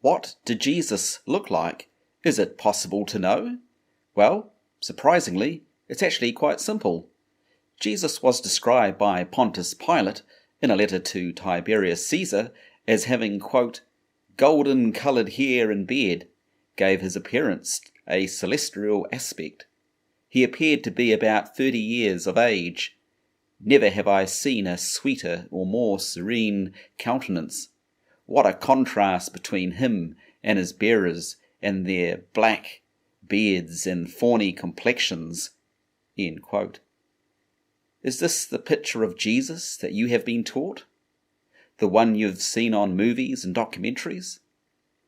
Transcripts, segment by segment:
What did Jesus look like? Is it possible to know? Well, surprisingly, it's actually quite simple. Jesus was described by Pontius Pilate in a letter to Tiberius Caesar as having, quote, golden-coloured hair and beard, gave his appearance a celestial aspect. He appeared to be about 30 years of age. Never have I seen a sweeter or more serene countenance. What a contrast between him and his bearers and their black beards and fawny complexions. End quote. Is this the picture of Jesus that you have been taught? The one you've seen on movies and documentaries?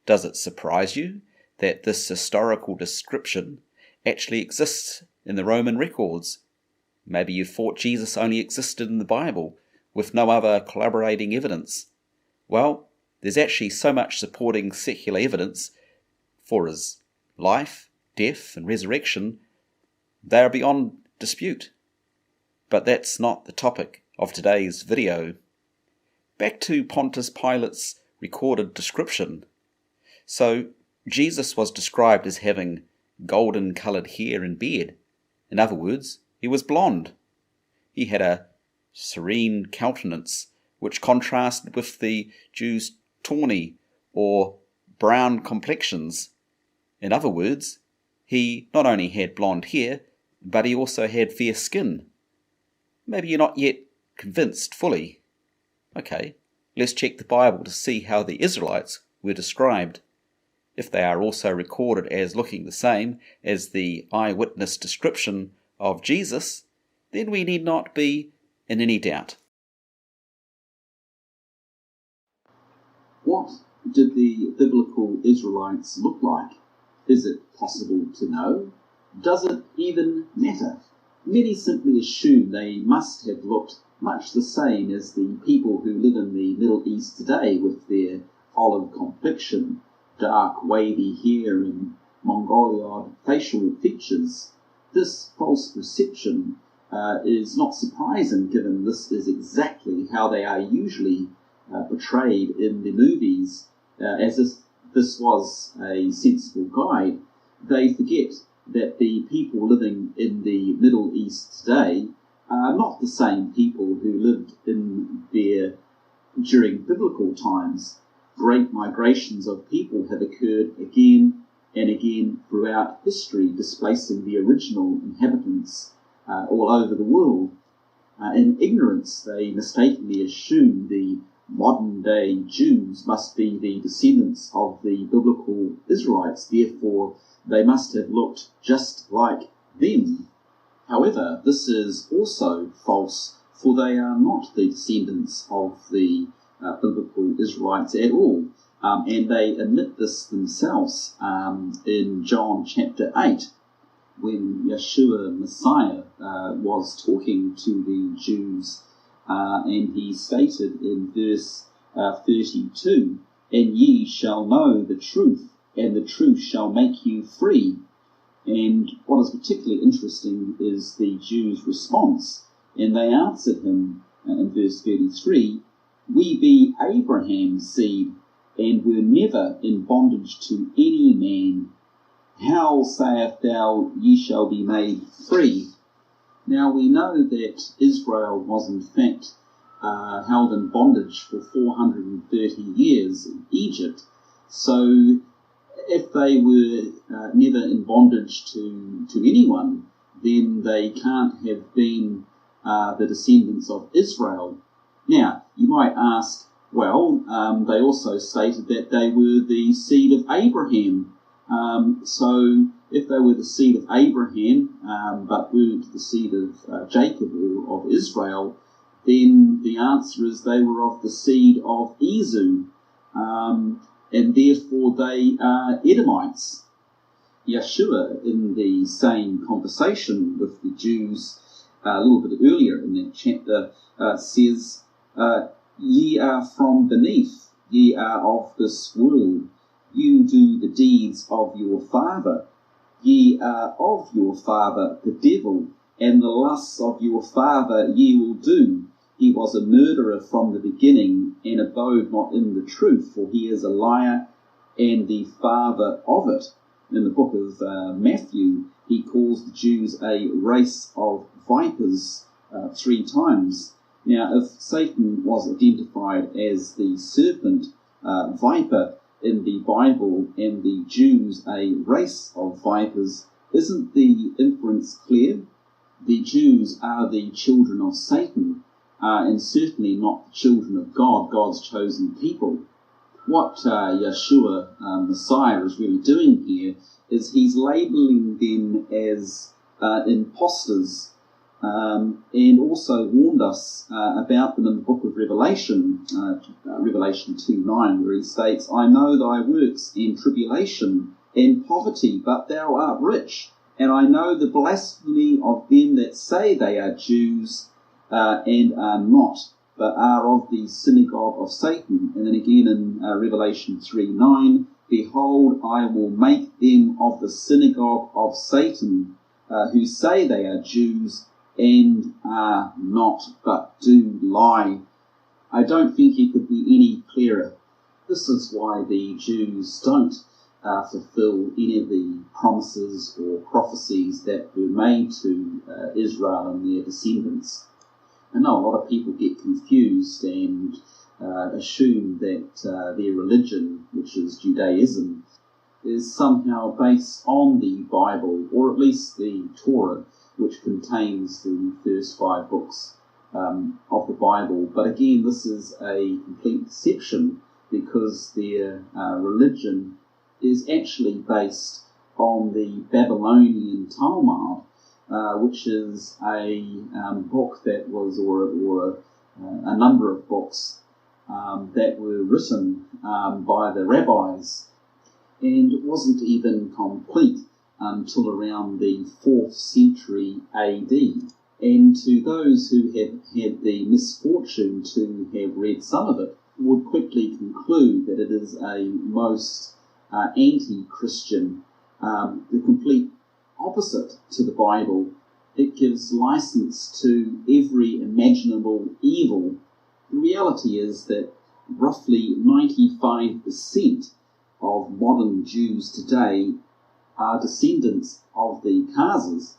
Does it surprise you that this historical description actually exists in the Roman records? Maybe you thought Jesus only existed in the Bible with no other corroborating evidence. Well, there's actually so much supporting secular evidence for his life, death, and resurrection, they are beyond dispute. But that's not the topic of today's video. Back to Pontius Pilate's recorded description. So, Jesus was described as having golden-coloured hair and beard. In other words, he was blonde. He had a serene countenance, which contrasted with the Jews' tawny or brown complexions. In other words, he not only had blonde hair, but he also had fair skin. Maybe you're not yet convinced fully. Okay, let's check the Bible to see how the Israelites were described. If they are also recorded as looking the same as the eyewitness description of Jesus, then we need not be in any doubt. What did the biblical Israelites look like? Is it possible to know? Does it even matter? Many simply assume they must have looked much the same as the people who live in the Middle East today, with their olive complexion, dark wavy hair and Mongoloid facial features. This false perception is not surprising, given this is exactly how they are usually portrayed in the movies, as if this was a sensible guide. They forget that the people living in the Middle East today are not the same people who lived in there during biblical times. Great migrations of people have occurred again and again throughout history, displacing the original inhabitants all over the world. In ignorance, they mistakenly assume the modern-day Jews must be the descendants of the biblical Israelites, therefore they must have looked just like them. However, this is also false, for they are not the descendants of the biblical Israelites at all, and they admit this themselves in John chapter 8, when Yeshua Messiah was talking to the Jews, and he stated in verse 32, "And ye shall know the truth, and the truth shall make you free." And what is particularly interesting is the Jews' response, and they answered him in verse 33, "We be Abraham's seed, and were never in bondage to any man. How sayest thou, ye shall be made free?" Now we know that Israel was in fact held in bondage for 430 years in Egypt. So if they were never in bondage to anyone, then they can't have been the descendants of Israel. Now, you might ask, well, they also stated that they were the seed of Abraham. So if they were the seed of Abraham, but weren't the seed of Jacob or of Israel, then the answer is they were of the seed of Esau, and therefore they are Edomites. Yeshua, in the same conversation with the Jews a little bit earlier in that chapter, says, "Ye are from beneath, ye are of this world. You do the deeds of your father. Ye are of your father the devil, and the lusts of your father ye will do. He was a murderer from the beginning, and abode not in the truth, for he is a liar and the father of it. In the book of Matthew, he calls the Jews a race of vipers 3 times. Now, if Satan was identified as the serpent viper in the Bible and the Jews a race of vipers, isn't the inference clear? The Jews are the children of Satan, and certainly not the children of God, God's chosen people. What Yeshua, Messiah, is really doing here is he's labeling them as imposters, and also warned us about them in the book of Revelation, Revelation 2:9, where he states, "I know thy works and tribulation and poverty, but thou art rich. And I know the blasphemy of them that say they are Jews and are not, but are of the synagogue of Satan." And then again in Revelation 3:9, "Behold, I will make them of the synagogue of Satan, who say they are Jews and are not, but do lie." I don't think it could be any clearer. This is why the Jews don't fulfill any of the promises or prophecies that were made to Israel and their descendants. I know a lot of people get confused and assume that their religion, which is Judaism, is somehow based on the Bible, or at least the Torah, which contains the first 5 books of the Bible. But again, this is a complete deception, because their religion is actually based on the Babylonian Talmud, which is a book that was, or a number of books that were written by the rabbis, and it wasn't even complete until around the 4th century AD. And to those who have had the misfortune to have read some of it, would quickly conclude that it is a most anti-Christian, the complete opposite to the Bible. It gives license to every imaginable evil. The reality is that roughly 95% of modern Jews today are descendants of the Khazars,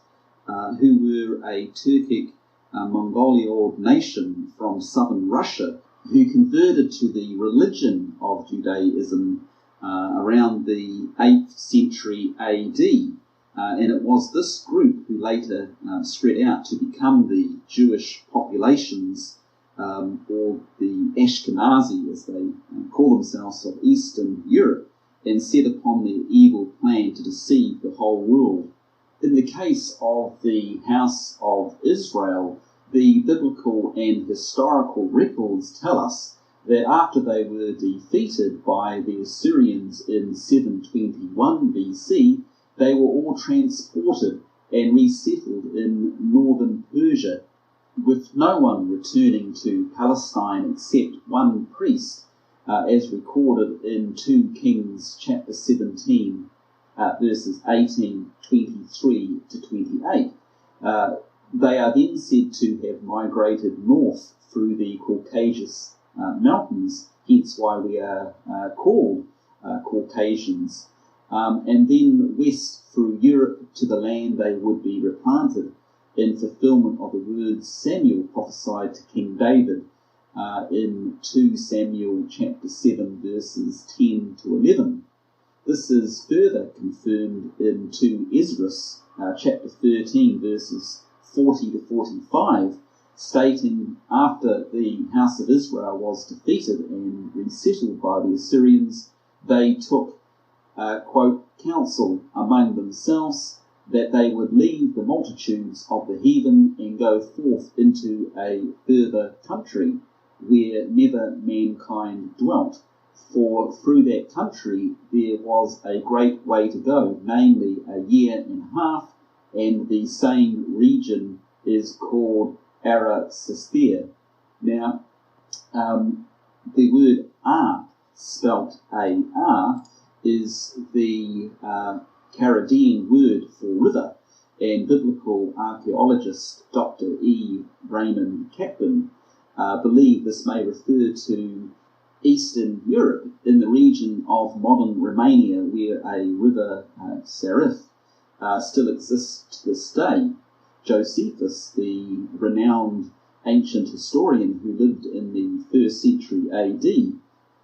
who were a Turkic Mongoloid nation from southern Russia, who converted to the religion of Judaism around the 8th century AD. And it was this group who later spread out to become the Jewish populations, or the Ashkenazi, as they call themselves, of Eastern Europe, and set upon their evil plan to deceive the whole world. In the case of the House of Israel, the biblical and historical records tell us that after they were defeated by the Assyrians in 721 BC, they were all transported and resettled in northern Persia, with no one returning to Palestine except one priest, as recorded in 2 Kings chapter 17, verses 18, 23 to 28. They are then said to have migrated north through the Caucasus mountains, hence why we are called Caucasians, and then west through Europe to the land they would be replanted, in fulfillment of the words Samuel prophesied to King David in 2 Samuel chapter 7 verses 10 to 11. This is further confirmed in 2 Esdras chapter 13 verses 40 to 45, stating, after the house of Israel was defeated and resettled by the Assyrians, they took, quote, counsel among themselves that they would leave the multitudes of the heathen and go forth into a further country where never mankind dwelt. For through that country there was a great way to go, namely 1.5 years, and the same region is called Arasasthir. Now, the word Ar, spelt A-R, is the Chaldean word for river, and biblical archaeologist Dr. E. Raymond Kaplan believe this may refer to Eastern Europe, in the region of modern Romania, where a river, Sarif, still exists to this day. Josephus, the renowned ancient historian who lived in the 1st century AD,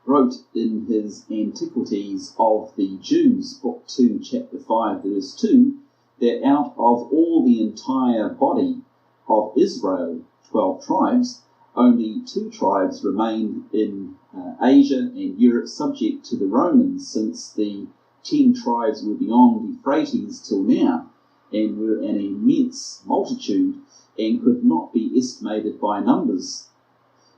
wrote in his Antiquities of the Jews, Book 2, Chapter 5, verse 2, that out of all the entire body of Israel, 12 tribes, only 2 tribes remained in Asia and Europe subject to the Romans, since the 10 tribes were beyond the Euphrates till now, and were an immense multitude, and could not be estimated by numbers.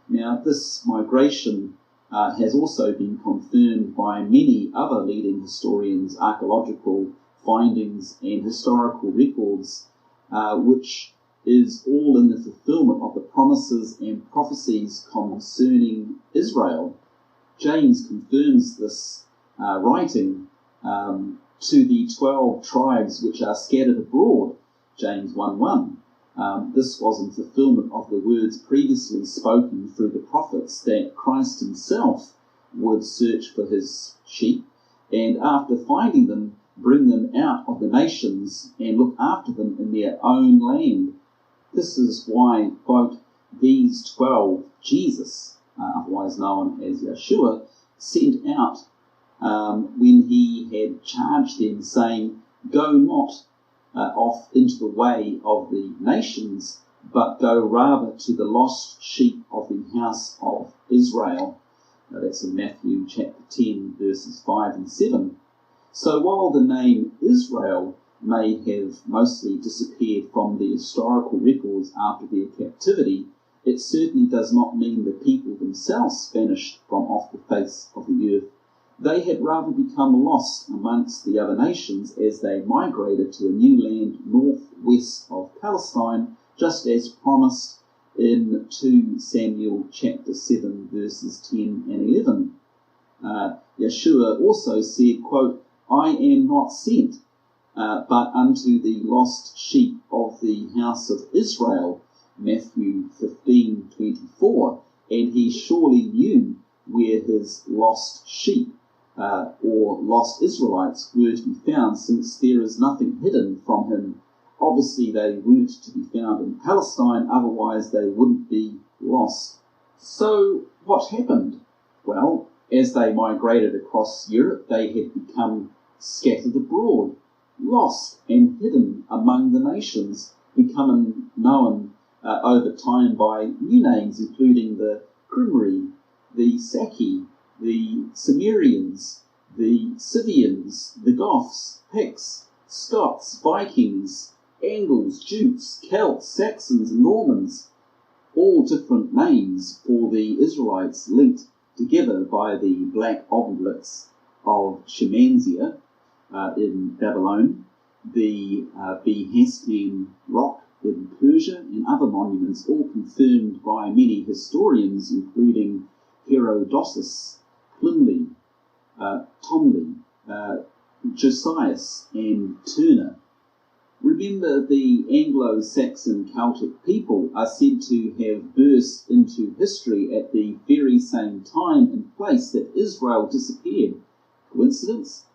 Now, this migration has also been confirmed by many other leading historians, archaeological findings and historical records, which is all in the fulfillment of the promises and prophecies concerning Israel. James confirms this writing to the 12 tribes which are scattered abroad, James 1:1. This was in fulfillment of the words previously spoken through the prophets that Christ himself would search for his sheep, and after finding them, bring them out of the nations and look after them in their own land. This is why, quote, these 12 Jesus, otherwise known as Yeshua, sent out when he had charged them, saying, go not off into the way of the nations, but go rather to the lost sheep of the house of Israel. That's in Matthew chapter 10, verses 5 and 7. So while the name Israel may have mostly disappeared from the historical records after their captivity, it certainly does not mean the people themselves vanished from off the face of the earth. They had rather become lost amongst the other nations as they migrated to a new land northwest of Palestine, just as promised in 2 Samuel chapter 7, verses 10 and 11. Yeshua also said, quote, I am not sent, but unto the lost sheep of the house of Israel, Matthew 15:24, and he surely knew where his lost sheep or lost Israelites were to be found, since there is nothing hidden from him. Obviously they weren't to be found in Palestine, otherwise they wouldn't be lost. So what happened? Well, as they migrated across Europe, they had become scattered abroad, lost and hidden among the nations, becoming known over time by new names, including the Cymri, the Saki, the Sumerians, the Scythians, the Goths, Picts, Scots, Vikings, Angles, Jutes, Celts, Saxons, Normans, all different names for the Israelites linked together by the black obelisks of Shemansia in Babylon, the Behastin rock in Persia, and other monuments, all confirmed by many historians, including Herodotus, Pliny, Tomley, Josias, and Turner. Remember, the Anglo-Saxon Celtic people are said to have burst into history at the very same time and place that Israel disappeared. Coincidence?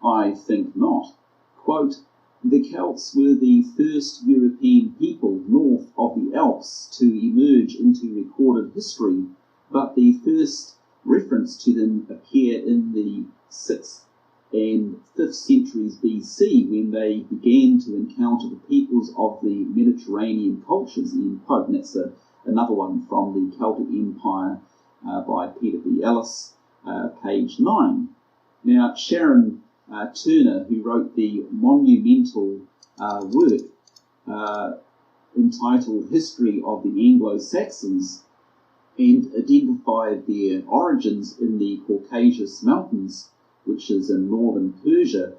I think not. Quote, the Celts were the first European people north of the Alps to emerge into recorded history, but the first reference to them appear in the 6th and 5th centuries BC, when they began to encounter the peoples of the Mediterranean cultures, end quote. And that's another one from the Celtic Empire by Peter B. Ellis, page 9. Now, Sharon Turner, who wrote the monumental work entitled History of the Anglo-Saxons, and identified their origins in the Caucasus Mountains, which is in northern Persia,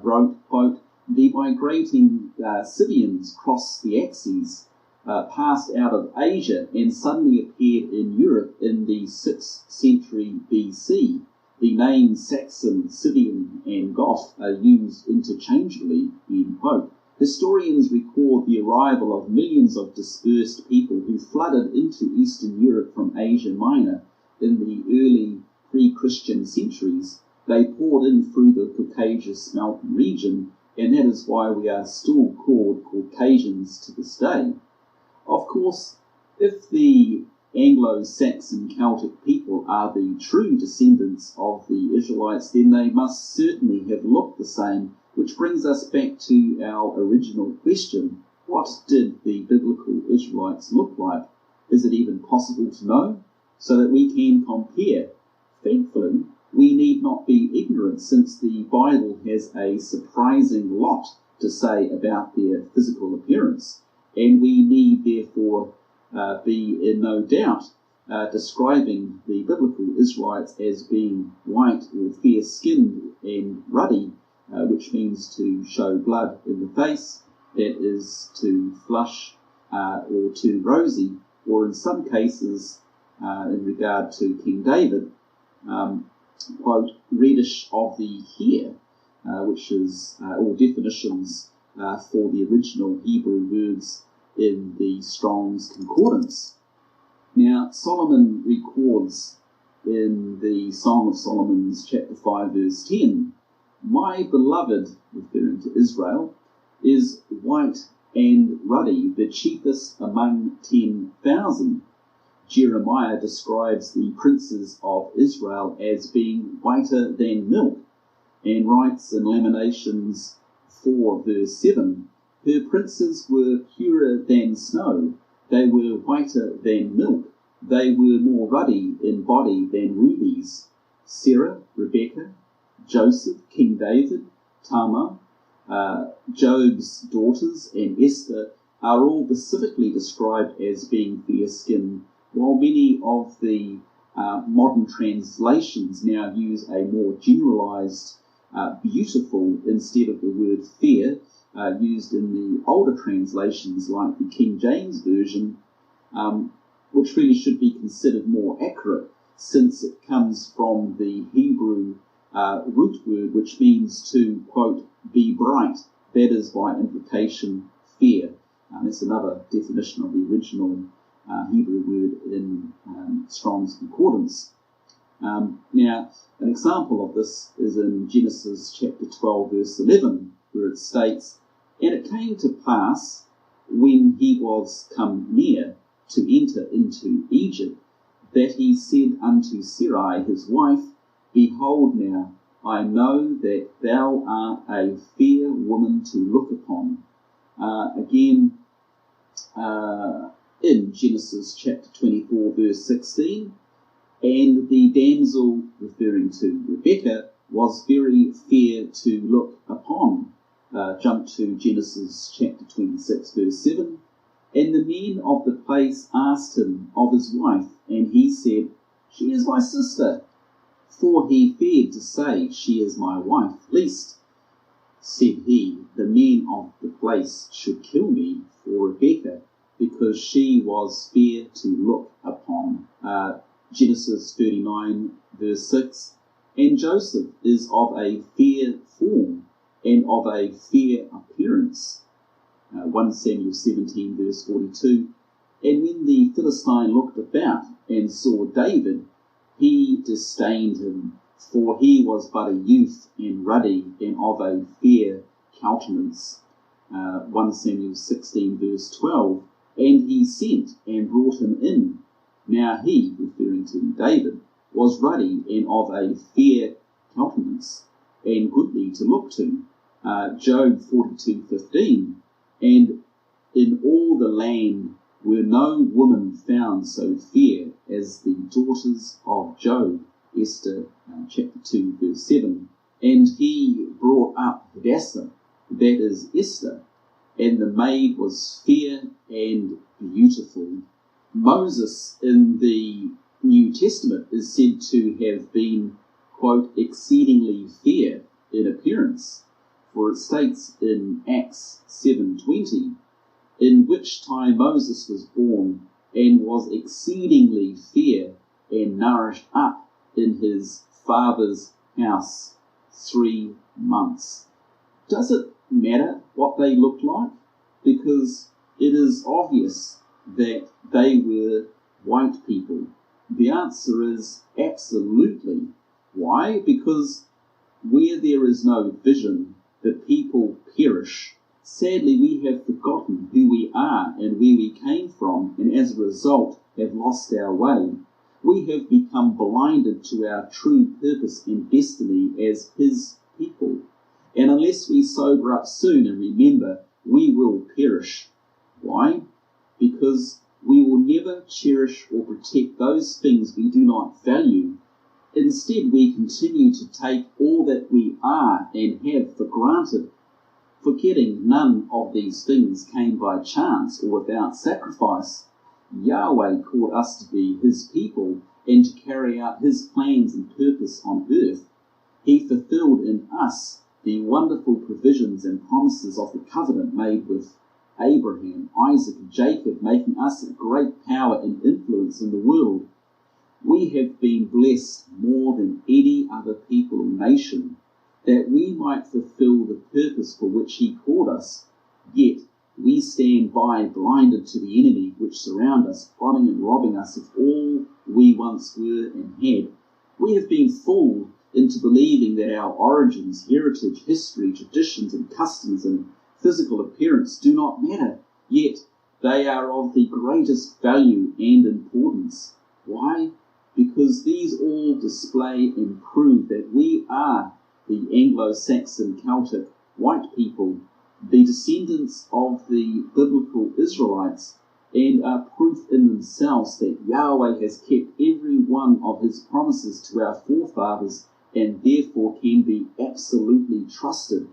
wrote, quote, the migrating Scythians crossed the Axes, passed out of Asia, and suddenly appeared in Europe in the 6th century BC. The names Saxon, Scythian, and Goth are used interchangeably, end quote. Historians record the arrival of millions of dispersed people who flooded into Eastern Europe from Asia Minor, in the early pre-Christian centuries, they poured in through the Caucasus Mountain region, and that is why we are still called Caucasians to this day. Of course, if the Anglo-Saxon Celtic people are the true descendants of the Israelites, then they must certainly have looked the same, which brings us back to our original question: what did the biblical Israelites look like? Is it even possible to know, so that we can compare? Thankfully, we need not be ignorant, since the Bible has a surprising lot to say about their physical appearance, and we need therefore be in no doubt describing the biblical Israelites as being white or fair-skinned and ruddy, which means to show blood in the face, that is to flush or turn rosy, or in some cases, in regard to King David, quote, reddish of the hair, which is all definitions for the original Hebrew words in the Strong's Concordance. Now, Solomon records in the Song of Solomon's chapter 5, verse 10, "My beloved," referring to Israel, "is white and ruddy, the chiefest among 10,000. Jeremiah describes the princes of Israel as being whiter than milk, and writes in Lamentations 4, verse 7, "Her princes were purer than snow, they were whiter than milk, they were more ruddy in body than rubies." Sarah, Rebecca, Joseph, King David, Tamar, Job's daughters, and Esther are all specifically described as being fair-skinned, while many of the modern translations now use a more generalized beautiful instead of the word fair, used in the older translations like the King James Version, which really should be considered more accurate, since it comes from the Hebrew root word, which means to, quote, be bright. That is by implication fair. That's another definition of the original Hebrew word in Strong's Concordance. Now, an example of this is in Genesis chapter 12, verse 11, where it states, "And it came to pass, when he was come near to enter into Egypt, that he said unto Sarai his wife, Behold now, I know that thou art a fair woman to look upon." Again, in Genesis chapter 24, verse 16, "And the damsel," referring to Rebecca, "was very fair to look upon." Jump to Genesis chapter 26, verse 7. "And the men of the place asked him of his wife, and he said, She is my sister. For he feared to say, She is my wife, lest, said he, the men of the place should kill me for Rebecca, because she was fair to look upon." Genesis 39, verse 6. "And Joseph is of a fair form, and of a fair appearance." 1 Samuel 17, verse 42. "And when the Philistine looked about and saw David, he disdained him, for he was but a youth, and ruddy, and of a fair countenance." 1 Samuel 16, verse 12. "And he sent and brought him in. Now he," referring to David, "was ruddy and of a fair countenance, and goodly to look to." Job 42:15. "And in all the land were no woman found so fair as the daughters of Job." Esther chapter 2, verse 7. "And he brought up Hadassah, that is Esther, and the maid was fair and beautiful." Moses in the New Testament is said to have been, quote, "exceedingly fair in appearance," for it states in Acts 7:20, "In which time Moses was born, and was exceedingly fair, and nourished up in his father's house 3 months." Does it matter what they looked like? Because it is obvious that they were white people. The answer is absolutely. Why? Because where there is no vision, the people perish. Sadly, we have forgotten who we are and where we came from, and as a result have lost our way. We have become blinded to our true purpose and destiny as His people. And unless we sober up soon and remember, we will perish. Why? Because we will never cherish or protect those things we do not value. Instead, we continue to take all that we are and have for granted, forgetting none of these things came by chance or without sacrifice. Yahweh called us to be His people and to carry out His plans and purpose on earth. He fulfilled in us the wonderful provisions and promises of the covenant made with Abraham, Isaac, and Jacob, making us a great power and influence in the world. We have been blessed more than any other people or nation, that we might fulfill the purpose for which He called us. Yet we stand by blinded to the enemy which surround us, plotting and robbing us of all we once were and had. We have been fooled into believing that our origins, heritage, history, traditions, and customs and physical appearance do not matter, yet they are of the greatest value and importance. Why? Because these all display and prove that we are the Anglo-Saxon Celtic white people, the descendants of the biblical Israelites, and are proof in themselves that Yahweh has kept every one of His promises to our forefathers and therefore can be absolutely trusted.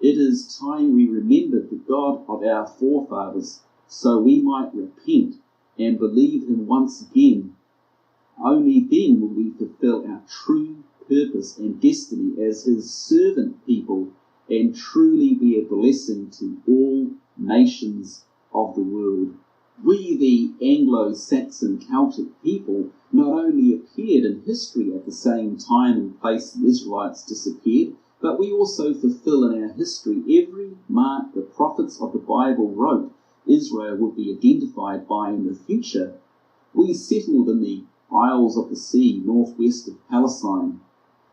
It is time we remembered the God of our forefathers so we might repent and believe Him once again. Only then will we fulfill our true purpose and destiny as His servant people and truly be a blessing to all nations of the world. We, the Anglo-Saxon Celtic people, not only appeared in history at the same time and place the Israelites disappeared, but we also fulfill in our history every mark the prophets of the Bible wrote Israel would be identified by in the future. We settled in the Isles of the Sea, northwest of Palestine.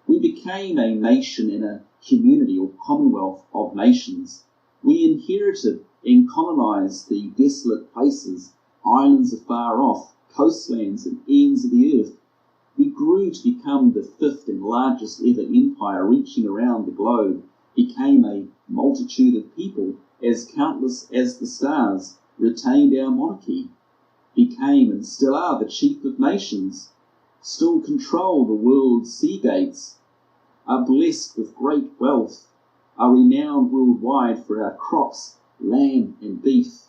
We became a nation and a community or commonwealth of nations. We inherited and colonized the desolate places, islands afar off, coastlands and ends of the earth. We grew to become the fifth and largest ever empire reaching around the globe, became a multitude of people, as countless as the stars, retained our monarchy, became and still are the chief of nations, still control the world's sea gates, are blessed with great wealth, are renowned worldwide for our crops, lamb and beef,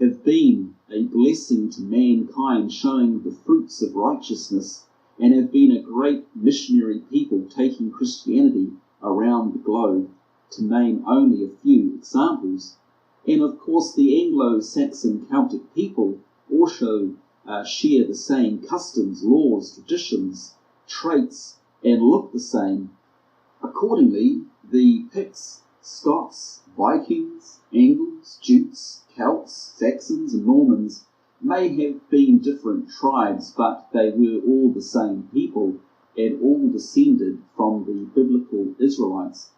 have been a blessing to mankind, showing the fruits of righteousness, and have been a great missionary people taking Christianity around the globe, to name only a few examples. And of course the Anglo-Saxon Celtic people also share the same customs, laws, traditions, traits, and look the same. Accordingly, the Picts, Scots, Vikings, Angles, Jutes, Celts, Saxons, and Normans may have been different tribes, but they were all the same people and all descended from the biblical Israelites.